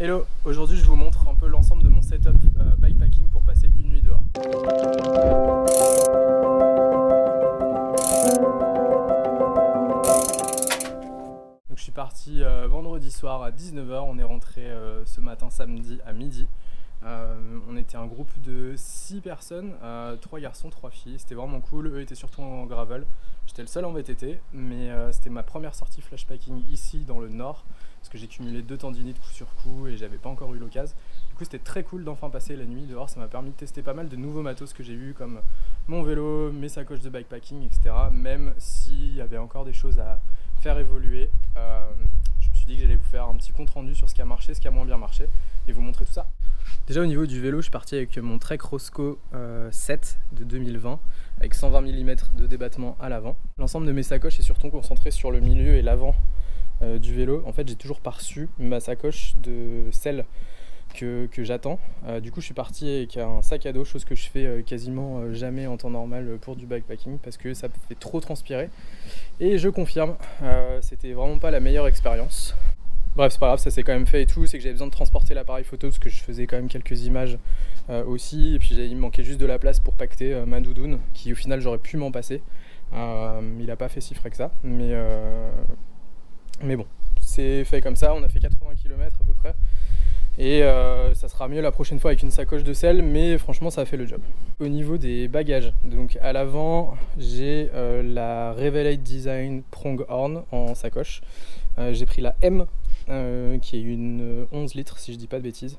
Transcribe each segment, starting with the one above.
Hello, aujourd'hui je vous montre un peu l'ensemble de mon setup bikepacking pour passer une nuit dehors. Donc je suis parti vendredi soir à 19 h, on est rentré ce matin samedi à midi. On était un groupe de 6 personnes, 3 garçons, 3 filles, c'était vraiment cool. Eux étaient surtout en gravel, j'étais le seul en VTT, mais c'était ma première sortie flashpacking ici dans le nord, parce que j'ai cumulé 2 tendinites coup sur coup et j'avais pas encore eu l'occasion. Du coup c'était très cool d'enfin passer la nuit dehors, ça m'a permis de tester pas mal de nouveaux matos que j'ai eu, comme mon vélo, mes sacoches de bikepacking, etc. Même s'il y avait encore des choses à faire évoluer, je me suis dit que j'allais vous faire un petit compte rendu sur ce qui a marché, ce qui a moins bien marché, et vous montrer tout ça. Déjà au niveau du vélo, je suis parti avec mon Trek Roscoe 7 de 2020 avec 120 mm de débattement à l'avant. L'ensemble de mes sacoches est surtout concentré sur le milieu et l'avant du vélo. En fait, j'ai toujours pas reçu ma sacoche de celle que j'attends. Du coup, je suis parti avec un sac à dos, chose que je fais quasiment jamais en temps normal pour du bikepacking parce que ça fait trop transpirer. Et je confirme, c'était vraiment pas la meilleure expérience. Bref, c'est pas grave, ça s'est quand même fait et tout, c'est que j'avais besoin de transporter l'appareil photo parce que je faisais quand même quelques images aussi, et puis il me manquait juste de la place pour pacter ma doudoune, qui au final j'aurais pu m'en passer. Il a pas fait si frais que ça, mais bon, c'est fait comme ça, on a fait 80 km à peu près, et ça sera mieux la prochaine fois avec une sacoche de sel, mais franchement ça a fait le job. Au niveau des bagages, donc à l'avant j'ai la Revelate Design Pronghorn en sacoche, j'ai pris la M, qui est une 11 litres si je dis pas de bêtises.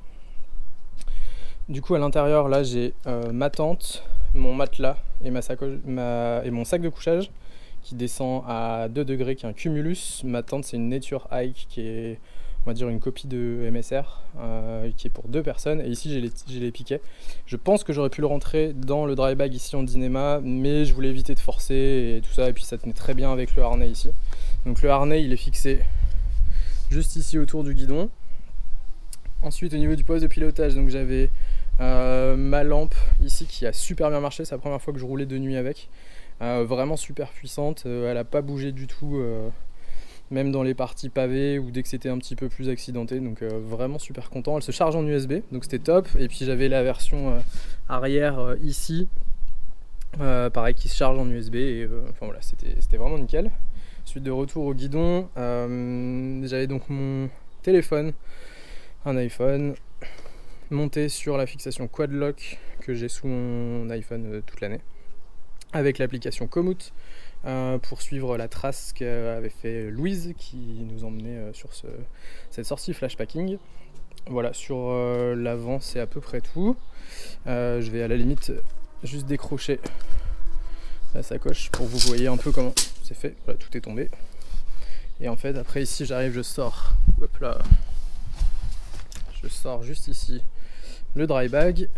Du coup à l'intérieur là j'ai ma tente, mon matelas et ma sacoche, et mon sac de couchage qui descend à 2 degrés, qui est un Cumulus. Ma tente c'est une Nature Hike qui est, on va dire, une copie de MSR, qui est pour 2 personnes, et ici j'ai les piquets. Je pense que j'aurais pu le rentrer dans le dry bag ici en Dynéma, mais je voulais éviter de forcer et tout ça, et puis ça tenait très bien avec le harnais ici. Donc le harnais il est fixé juste ici autour du guidon. Ensuite au niveau du poste de pilotage, donc j'avais ma lampe ici qui a super bien marché, c'est la première fois que je roulais de nuit avec, vraiment super puissante, elle a pas bougé du tout, même dans les parties pavées ou dès que c'était un petit peu plus accidenté, donc vraiment super content. Elle se charge en USB, donc c'était top. Et puis j'avais la version arrière ici, pareil, qui se charge en USB, et enfin voilà, c'était vraiment nickel. Suite de retour au guidon, j'avais donc mon téléphone, un iPhone, monté sur la fixation Quad Lock que j'ai sous mon iPhone toute l'année, avec l'application Komoot pour suivre la trace qu'avait fait Louise qui nous emmenait sur cette sortie flashpacking. Voilà, sur l'avant c'est à peu près tout. Je vais à la limite juste décrocher la sacoche pour que vous voyez un peu comment c'est fait. Voilà, tout est tombé. Et en fait après ici j'arrive, je sors, hop là, je sors juste ici le dry bag,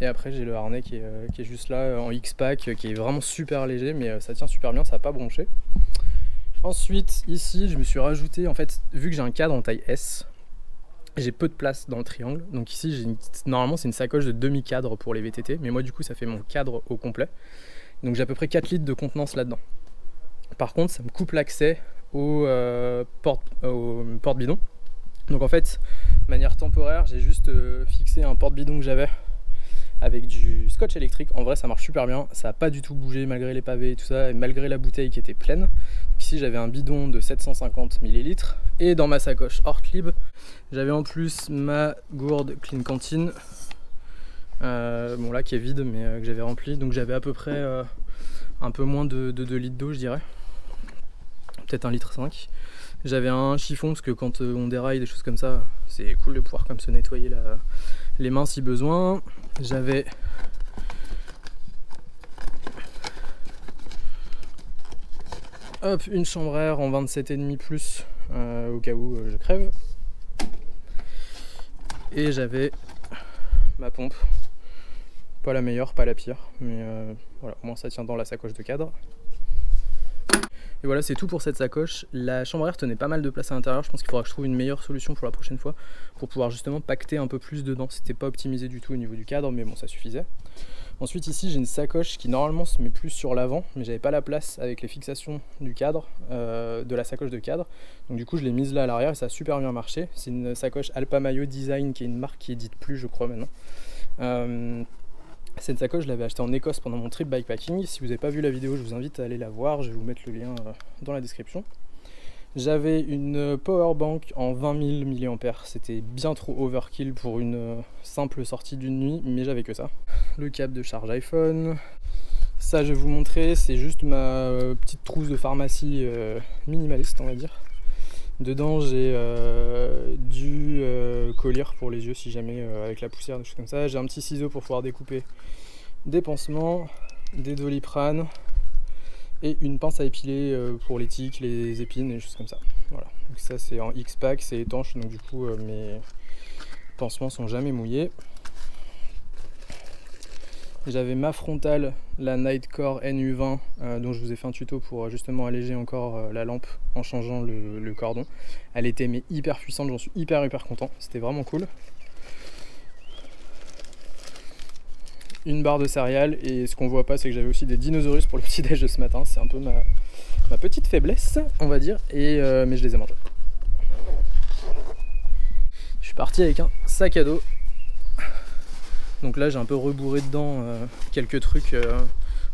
et après j'ai le harnais qui est juste là en X-Pack, qui est vraiment super léger, mais ça tient super bien, ça n'a pas bronché. Ensuite ici je me suis rajouté, en fait vu que j'ai un cadre en taille S, j'ai peu de place dans le triangle, donc ici normalement c'est une sacoche de demi-cadre pour les VTT, mais moi du coup ça fait mon cadre au complet, donc j'ai à peu près 4 litres de contenance là-dedans. Par contre ça me coupe l'accès au porte-bidon, donc en fait de manière temporaire j'ai juste fixé un porte-bidon que j'avais avec du scotch électrique. En vrai ça marche super bien, ça n'a pas du tout bougé malgré les pavés et tout ça, et malgré la bouteille qui était pleine. Donc ici j'avais un bidon de 750 ml, et dans ma sacoche Ortlieb j'avais en plus ma gourde Clean Cantine, bon là qui est vide mais que j'avais rempli, donc j'avais à peu près un peu moins de 2 litres d'eau je dirais, peut-être 1,5 litre. J'avais un chiffon parce que quand on déraille, des choses comme ça, c'est cool de pouvoir comme se nettoyer les mains si besoin. J'avais hop, une chambre à air en 27,5 plus au cas où je crève. Et j'avais ma pompe, pas la meilleure, pas la pire, mais voilà, au moins ça tient dans la sacoche de cadre. Et voilà, c'est tout pour cette sacoche. La chambre à air tenait pas mal de place à l'intérieur. Je pense qu'il faudra que je trouve une meilleure solution pour la prochaine fois, pour pouvoir justement pacter un peu plus dedans. C'était pas optimisé du tout au niveau du cadre, mais bon, ça suffisait. Ensuite ici j'ai une sacoche qui normalement se met plus sur l'avant, mais j'avais pas la place avec les fixations du cadre, de la sacoche de cadre. Donc du coup je l'ai mise là à l'arrière et ça a super bien marché. C'est une sacoche Alpamayo Design qui est une marque qui édite plus je crois maintenant. Cette sacoche je l'avais achetée en Écosse pendant mon trip bikepacking. Si vous n'avez pas vu la vidéo je vous invite à aller la voir, je vais vous mettre le lien dans la description. J'avais une powerbank en 20 000 mAh, c'était bien trop overkill pour une simple sortie d'une nuit, mais j'avais que ça. Le câble de charge iPhone, ça je vais vous montrer, c'est juste ma petite trousse de pharmacie minimaliste on va dire. Dedans j'ai du collier pour les yeux si jamais avec la poussière, des choses comme ça. J'ai un petit ciseau pour pouvoir découper des pansements, des Doliprane, et une pince à épiler pour les tiques, les épines et des choses comme ça. Voilà. Donc ça c'est en X-Pack, c'est étanche, donc du coup mes pansements sont jamais mouillés. J'avais ma frontale, la Nightcore NU20, dont je vous ai fait un tuto pour justement alléger encore la lampe en changeant le cordon. Elle était mais hyper puissante, j'en suis hyper content, c'était vraiment cool. Une barre de céréales, et ce qu'on voit pas c'est que j'avais aussi des dinosaures pour le petit déj de ce matin, c'est un peu ma petite faiblesse on va dire, et mais je les ai mangés. Je suis parti avec un sac à dos, donc là j'ai un peu rebourré dedans quelques trucs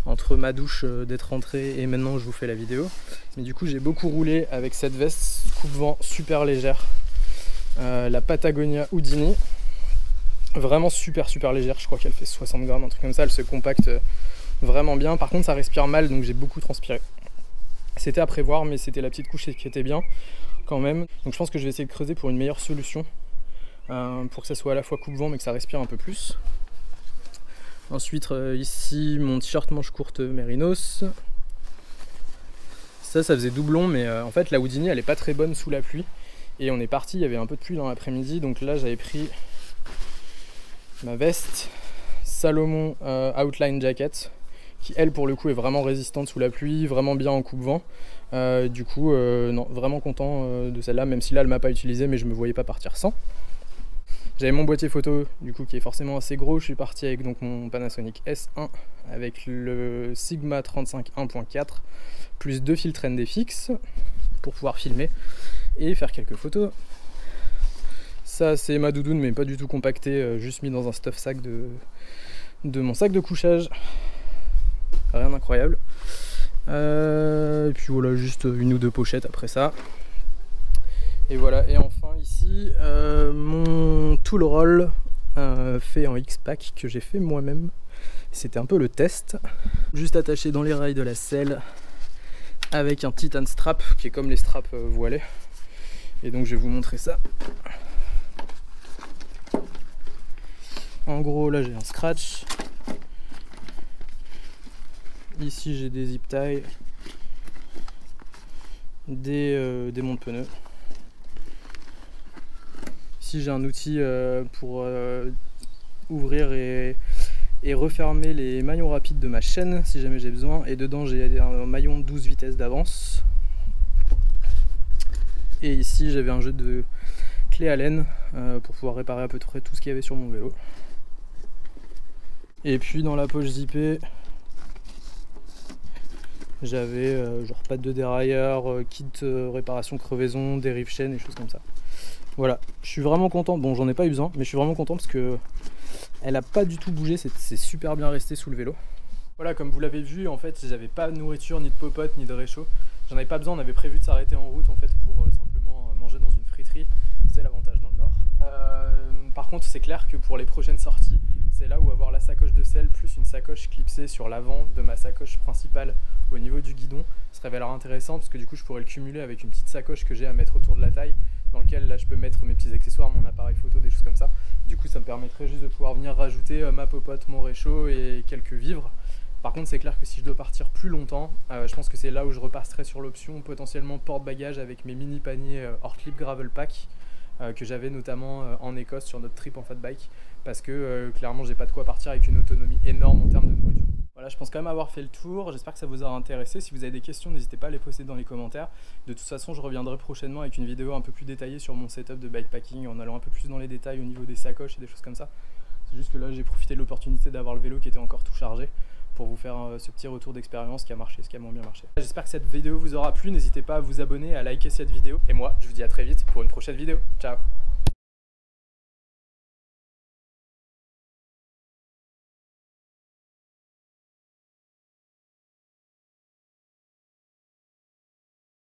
entre ma douche d'être rentré et maintenant je vous fais la vidéo, mais du coup j'ai beaucoup roulé avec cette veste coupe-vent super légère, la Patagonia Houdini. Vraiment super légère, je crois qu'elle fait 60 grammes, un truc comme ça, elle se compacte vraiment bien. Par contre ça respire mal donc j'ai beaucoup transpiré. C'était à prévoir mais c'était la petite couche qui était bien quand même. Donc je pense que je vais essayer de creuser pour une meilleure solution pour que ça soit à la fois coupe-vent mais que ça respire un peu plus. Ensuite ici mon t-shirt manche courte Mérinos. Ça faisait doublon mais en fait la Houdini elle est pas très bonne sous la pluie. Et on est parti, il y avait un peu de pluie dans l'après-midi donc là j'avais pris ma veste Salomon Outline Jacket qui elle pour le coup est vraiment résistante sous la pluie, vraiment bien en coupe-vent. Du coup non, vraiment content de celle-là, même si là elle m'a pas utilisé mais je me voyais pas partir sans. J'avais mon boîtier photo du coup qui est forcément assez gros, je suis parti avec donc mon Panasonic S1 avec le Sigma 35 1.4 plus 2 filtres ND-Fix pour pouvoir filmer et faire quelques photos. Ça c'est ma doudoune mais pas du tout compactée, juste mis dans un stuff sac de mon sac de couchage. Rien d'incroyable. Et puis voilà, juste une ou deux pochettes après ça. Et voilà, et enfin ici mon tool roll fait en X-Pack que j'ai fait moi-même. C'était un peu le test. Juste attaché dans les rails de la selle avec un Titan strap qui est comme les straps voilés. Et donc je vais vous montrer ça. En gros là j'ai un scratch, ici j'ai des zip ties, des monte pneus, ici j'ai un outil pour ouvrir et refermer les maillons rapides de ma chaîne si jamais j'ai besoin, et dedans j'ai un maillon 12 vitesses d'avance, et ici j'avais un jeu de clé Allen pour pouvoir réparer à peu près tout ce qu'il y avait sur mon vélo. Et puis dans la poche zippée, j'avais genre patte de dérailleur, kit réparation crevaison, dérive chaîne et choses comme ça. Voilà, je suis vraiment content. Bon, j'en ai pas eu besoin, mais je suis vraiment content parce que elle a pas du tout bougé, c'est super bien resté sous le vélo. Voilà, comme vous l'avez vu, en fait, j'avais pas de nourriture, ni de popote, ni de réchaud. J'en avais pas besoin, on avait prévu de s'arrêter en route en fait pour simplement manger dans une friterie. C'est l'avantage dans le nord. Par contre, c'est clair que pour les prochaines sorties, c'est là où avoir la sacoche de selle plus une sacoche clipsée sur l'avant de ma sacoche principale au niveau du guidon se révèle intéressant, parce que du coup je pourrais le cumuler avec une petite sacoche que j'ai à mettre autour de la taille, dans lequel là je peux mettre mes petits accessoires, mon appareil photo, des choses comme ça. Du coup ça me permettrait juste de pouvoir venir rajouter ma popote, mon réchaud et quelques vivres. Par contre c'est clair que si je dois partir plus longtemps, je pense que c'est là où je repasserai sur l'option potentiellement porte-bagages avec mes mini paniers hors clip gravel pack que j'avais notamment en Écosse sur notre trip en fat bike, parce que clairement j'ai pas de quoi partir avec une autonomie énorme en termes de nourriture. Voilà, je pense quand même avoir fait le tour, j'espère que ça vous aura intéressé. Si vous avez des questions, n'hésitez pas à les poster dans les commentaires. De toute façon, je reviendrai prochainement avec une vidéo un peu plus détaillée sur mon setup de bikepacking, en allant un peu plus dans les détails au niveau des sacoches et des choses comme ça. C'est juste que là j'ai profité de l'opportunité d'avoir le vélo qui était encore tout chargé pour vous faire ce petit retour d'expérience, ce qui a marché, ce qui a moins bien marché. J'espère que cette vidéo vous aura plu, n'hésitez pas à vous abonner, à liker cette vidéo. Et moi, je vous dis à très vite pour une prochaine vidéo. Ciao!